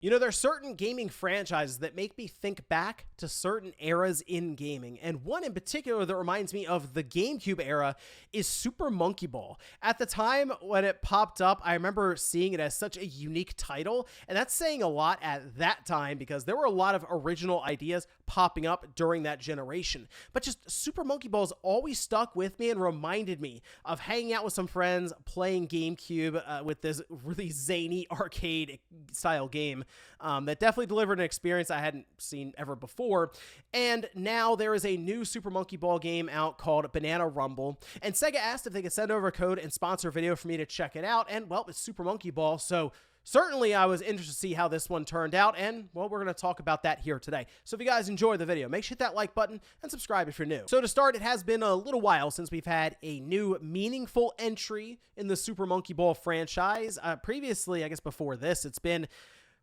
You know, there are certain gaming franchises that make me think back to certain eras in gaming, and one in particular that reminds me of the GameCube era is Super Monkey Ball. At the time when it popped up, I remember seeing it as such a unique title, and that's saying a lot at that time because there were a lot of original ideas popping up during that generation. But just Super Monkey Ball's always stuck with me and reminded me of hanging out with some friends, playing GameCube with this really zany arcade-style game. That definitely delivered an experience I hadn't seen ever before. And now there is a new Super Monkey Ball game out called Banana Rumble. And Sega asked if they could send over a code and sponsor a video for me to check it out. And, well, it's Super Monkey Ball, so certainly I was interested to see how this one turned out. And, well, we're going to talk about that here today. So if you guys enjoyed the video, make sure to hit that like button and subscribe if you're new. So to start, it has been a little while since we've had a new meaningful entry in the Super Monkey Ball franchise. Previously, I guess before this, it's been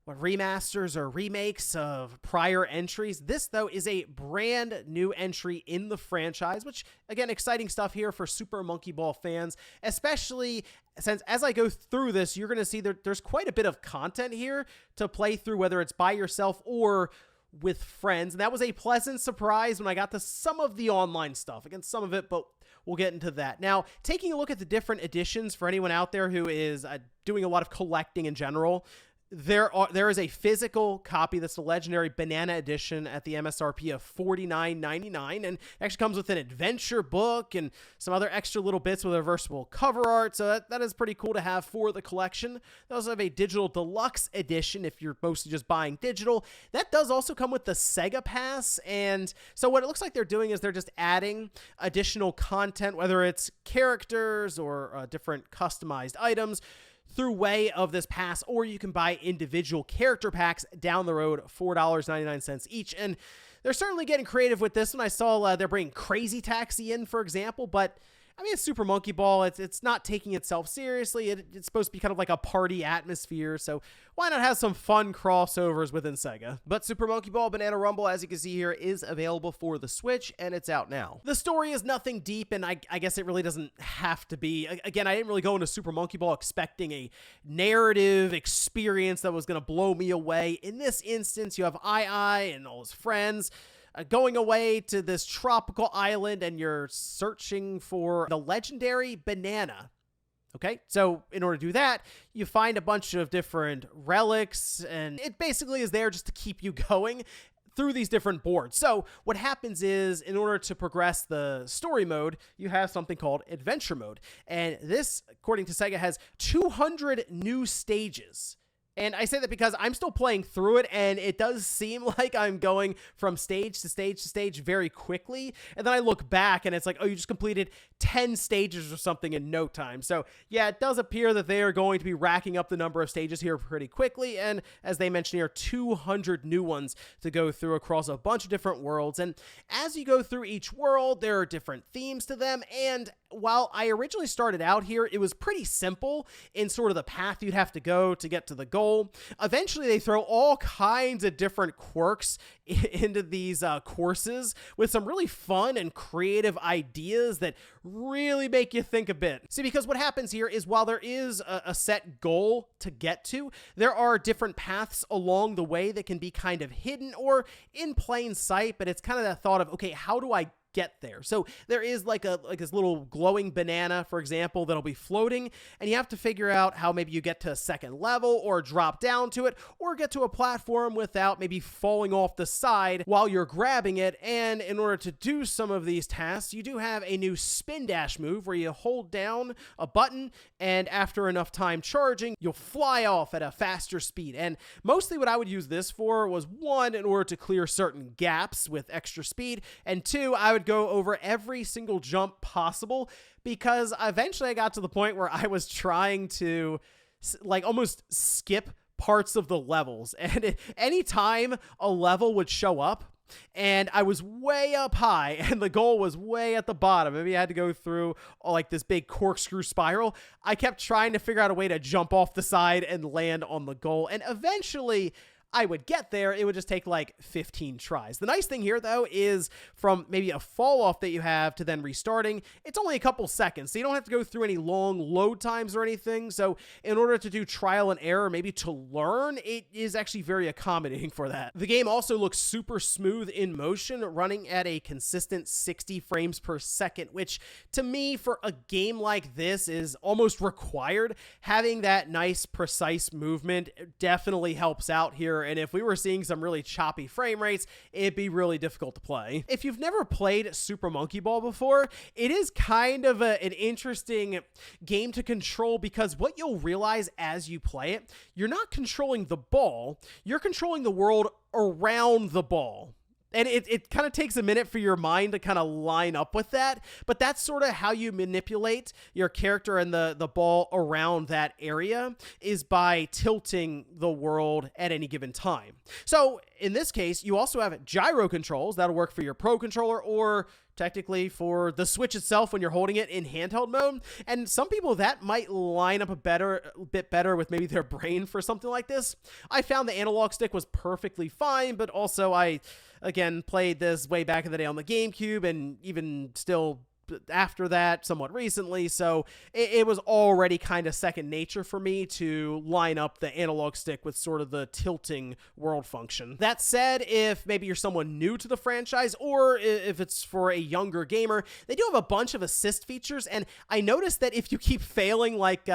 remasters or remakes of prior entries. This, though, is a brand new entry in the franchise, which, again, exciting stuff here for Super Monkey Ball fans, especially since as I go through this, you're going to see there's quite a bit of content here to play through, whether it's by yourself or with friends. And that was a pleasant surprise when I got to some of the online stuff. Again, some of it, but we'll get into that. Now, taking a look at the different editions for anyone out there who is doing a lot of collecting in general, there is a physical copy that's the legendary Banana Edition at the MSRP of $49.99, and it actually comes with an adventure book and some other extra little bits with reversible cover art, so that is pretty cool to have for the collection. They also have a digital deluxe edition if you're mostly just buying digital. That does also come with the Sega Pass, and so what it looks like they're doing is they're just adding additional content, whether it's characters or different customized items, through way of this pass, or you can buy individual character packs down the road, $4.99 each. And they're certainly getting creative with this one. I saw they're bringing Crazy Taxi in, for example, but I mean, it's Super Monkey Ball. It's not taking itself seriously. It's supposed to be kind of like a party atmosphere, so why not have some fun crossovers within Sega? But Super Monkey Ball Banana Rumble, as you can see here, is available for the Switch, and it's out now. The story is nothing deep, and I guess it really doesn't have to be. Again, I didn't really go into Super Monkey Ball expecting a narrative experience that was going to blow me away. In this instance, you have I and all his friends going away to this tropical island, and you're searching for the legendary banana. Okay, so in order to do that, you find a bunch of different relics, and it basically is there just to keep you going through these different boards. So what happens is, in order to progress the story mode, you have something called adventure mode. And this, according to Sega, has 200 new stages. And I say that because I'm still playing through it, and it does seem like I'm going from stage to stage to stage very quickly. And then I look back, and it's like, oh, you just completed 10 stages or something in no time. So, yeah, it does appear that they are going to be racking up the number of stages here pretty quickly. And as they mentioned here, 200 new ones to go through across a bunch of different worlds. And as you go through each world, there are different themes to them. And while I originally started out here, it was pretty simple in sort of the path you'd have to go to get to the goal. Eventually, they throw all kinds of different quirks into these courses with some really fun and creative ideas that really make you think a bit. See, because what happens here is while there is a set goal to get to, there are different paths along the way that can be kind of hidden or in plain sight, but it's kind of that thought of, okay, how do I get there? So there is like this little glowing banana, for example, that'll be floating, and you have to figure out how maybe you get to a second level or drop down to it or get to a platform without maybe falling off the side while you're grabbing it. And in order to do some of these tasks, you do have a new spin dash move where you hold down a button, and after enough time charging, you'll fly off at a faster speed. And mostly what I would use this for was, one, in order to clear certain gaps with extra speed, and two, I would go over every single jump possible, because eventually I got to the point where I was trying to like almost skip parts of the levels, and anytime a level would show up and I was way up high and the goal was way at the bottom, maybe I had to go through like this big corkscrew spiral, I kept trying to figure out a way to jump off the side and land on the goal. And eventually I would get there, it would just take like 15 tries. The nice thing here, though, is from maybe a fall off that you have to then restarting, it's only a couple seconds, so you don't have to go through any long load times or anything. So in order to do trial and error, maybe to learn, it is actually very accommodating for that. The game also looks super smooth in motion, running at a consistent 60 frames per second, which to me, for a game like this, is almost required. Having that nice, precise movement definitely helps out here, and if we were seeing some really choppy frame rates, it'd be really difficult to play. If you've never played Super Monkey Ball before, it is kind of an interesting game to control, because what you'll realize as you play it, you're not controlling the ball, you're controlling the world around the ball. And it kind of takes a minute for your mind to kind of line up with that, but that's sort of how you manipulate your character and the ball around that area, is by tilting the world at any given time. So in this case, you also have gyro controls that'll work for your Pro Controller, or technically for the Switch itself when you're holding it in handheld mode. And some people, that might line up a bit better with maybe their brain for something like this. I found the analog stick was perfectly fine, but also I, again, played this way back in the day on the GameCube, and even still after that somewhat recently, so it was already kind of second nature for me to line up the analog stick with sort of the tilting world function. That said, if maybe you're someone new to the franchise, or if it's for a younger gamer, they do have a bunch of assist features, and I noticed that if you keep failing, like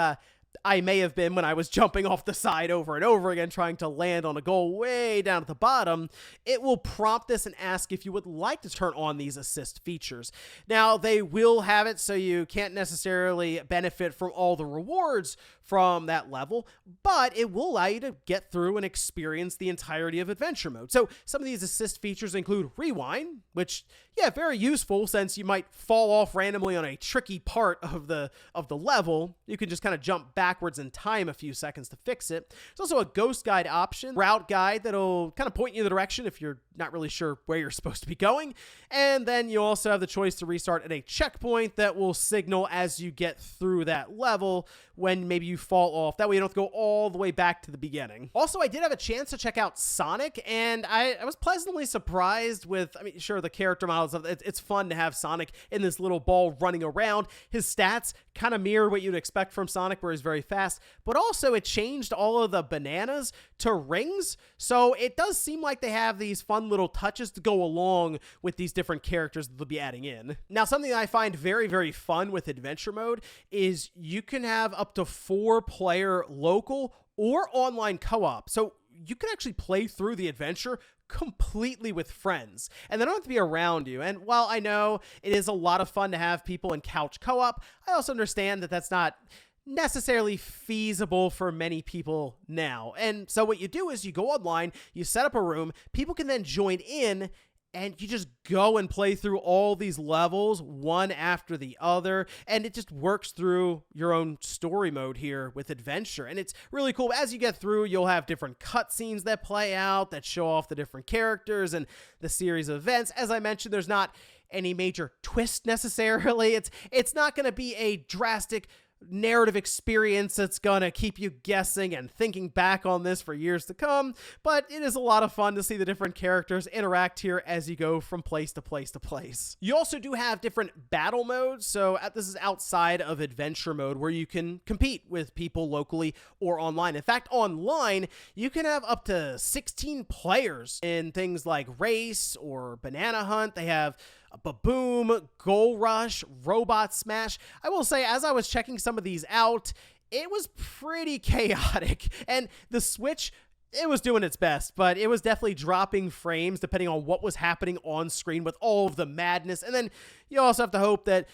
I may have been when I was jumping off the side over and over again trying to land on a goal way down at the bottom, it will prompt this and ask if you would like to turn on these assist features. Now, they will have it so you can't necessarily benefit from all the rewards from that level, but it will allow you to get through and experience the entirety of adventure mode. So some of these assist features include rewind, which, yeah, very useful since you might fall off randomly on a tricky part of the level. You can just kind of jump backwards in time a few seconds to fix it. There's also a ghost guide option, route guide that'll kind of point you in the direction if you're not really sure where you're supposed to be going. And then you also have the choice to restart at a checkpoint that will signal as you get through that level when maybe you fall off. That way you don't have to go all the way back to the beginning. Also, I did have a chance to check out Sonic, and I was pleasantly surprised with, I mean, sure, the character models, it's fun to have Sonic in this little ball running around. His stats kind of mirror what you'd expect from Sonic, where he's very fast, but also it changed all of the bananas to rings, so it does seem like they have these fun little touches to go along with these different characters that they'll be adding in. Now, something that I find very, very fun with adventure mode is you can have up to 4-player local or online co-op, so you can actually play through the adventure completely with friends, and they don't have to be around you. And while I know it is a lot of fun to have people in couch co-op, I also understand that that's not necessarily feasible for many people now. And so what you do is you go online, you set up a room, people can then join in, and you just go and play through all these levels one after the other, and it just works through your own story mode here with adventure. And it's really cool. As you get through, you'll have different cutscenes that play out that show off the different characters and the series of events. As I mentioned, there's not any major twist necessarily. It's not going to be a drastic narrative experience that's gonna keep you guessing and thinking back on this for years to come, but it is a lot of fun to see the different characters interact here as you go from place to place to place. You also do have different battle modes, so this is outside of adventure mode, where you can compete with people locally or online. In fact, online, you can have up to 16 players in things like Race or Banana Hunt. They have Baboom, Goal Rush, Robot Smash. I will say, as I was checking some of these out, it was pretty chaotic, and the Switch, it was doing its best, but it was definitely dropping frames depending on what was happening on screen with all of the madness. And then you also have to hope that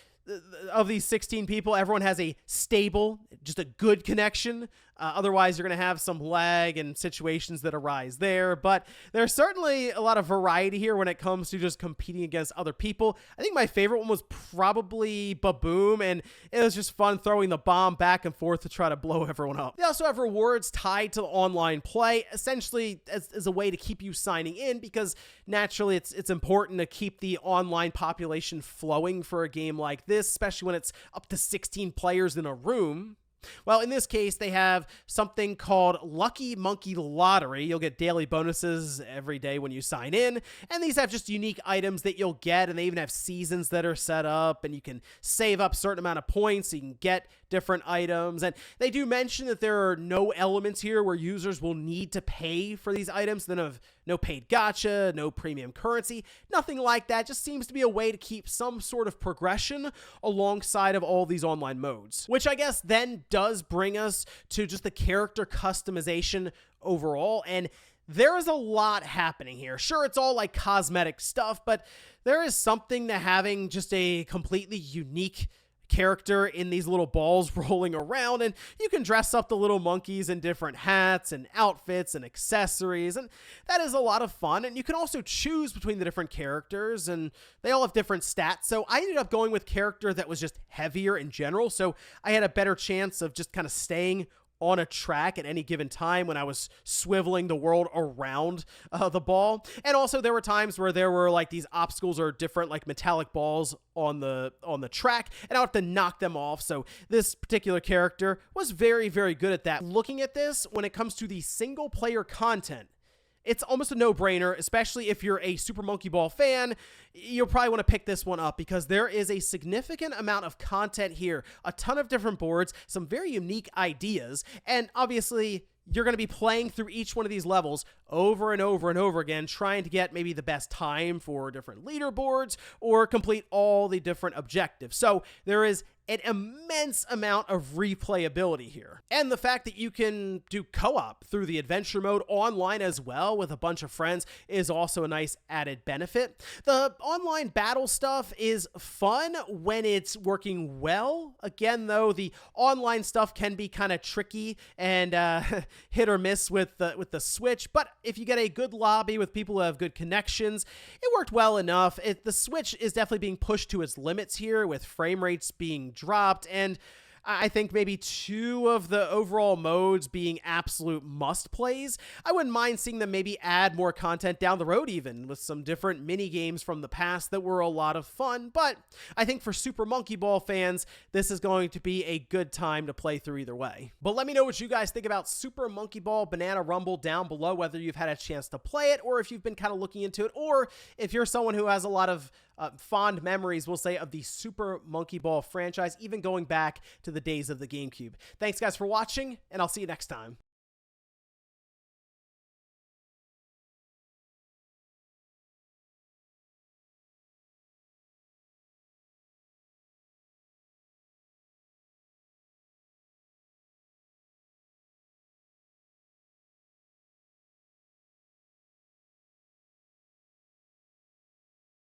of these 16 people, everyone has a stable, just a good connection. Otherwise, you're going to have some lag and situations that arise there. But there's certainly a lot of variety here when it comes to just competing against other people. I think my favorite one was probably Baboom, and it was just fun throwing the bomb back and forth to try to blow everyone up. They also have rewards tied to the online play, essentially as a way to keep you signing in, because naturally it's important to keep the online population flowing for a game like this, especially when it's up to 16 players in a room. Well, in this case, they have something called Lucky Monkey Lottery. You'll get daily bonuses every day when you sign in, and these have just unique items that you'll get, and they even have seasons that are set up, and you can save up a certain amount of points so you can get different items. And they do mention that there are no elements here where users will need to pay for these items. Then have no paid gacha, no premium currency, nothing like that. Just seems to be a way to keep some sort of progression alongside of all these online modes, which I guess then does bring us to just the character customization overall. And there is a lot happening here. Sure, it's all like cosmetic stuff, but there is something to having just a completely unique character in these little balls rolling around, and you can dress up the little monkeys in different hats and outfits and accessories, and that is a lot of fun. And you can also choose between the different characters, and they all have different stats. So I ended up going with character that was just heavier in general, so I had a better chance of just kind of staying on a track at any given time when I was swiveling the world around the ball. And also there were times where there were like these obstacles or different like metallic balls on the track, and I would have to knock them off. So this particular character was very, very good at that. Looking at this, when it comes to the single player content, it's almost a no-brainer, especially if you're a Super Monkey Ball fan. You'll probably want to pick this one up because there is a significant amount of content here, a ton of different boards, some very unique ideas, and obviously you're going to be playing through each one of these levels over and over and over again, trying to get maybe the best time for different leaderboards or complete all the different objectives. So there is an immense amount of replayability here. And the fact that you can do co-op through the adventure mode online as well with a bunch of friends is also a nice added benefit. The online battle stuff is fun when it's working well. Again, though, the online stuff can be kind of tricky and hit or miss with the Switch, but if you get a good lobby with people who have good connections, it worked well enough. The Switch is definitely being pushed to its limits here with frame rates being dropped, and I think maybe 2 of the overall modes being absolute must plays. I wouldn't mind seeing them maybe add more content down the road, even with some different mini games from the past that were a lot of fun. But I think for Super Monkey Ball fans, this is going to be a good time to play through either way. But let me know what you guys think about Super Monkey Ball Banana Rumble down below, whether you've had a chance to play it or if you've been kind of looking into it, or if you're someone who has a lot of fond memories, we'll say, of the Super Monkey Ball franchise, even going back to the days of the GameCube. Thanks, guys, for watching, and I'll see you next time.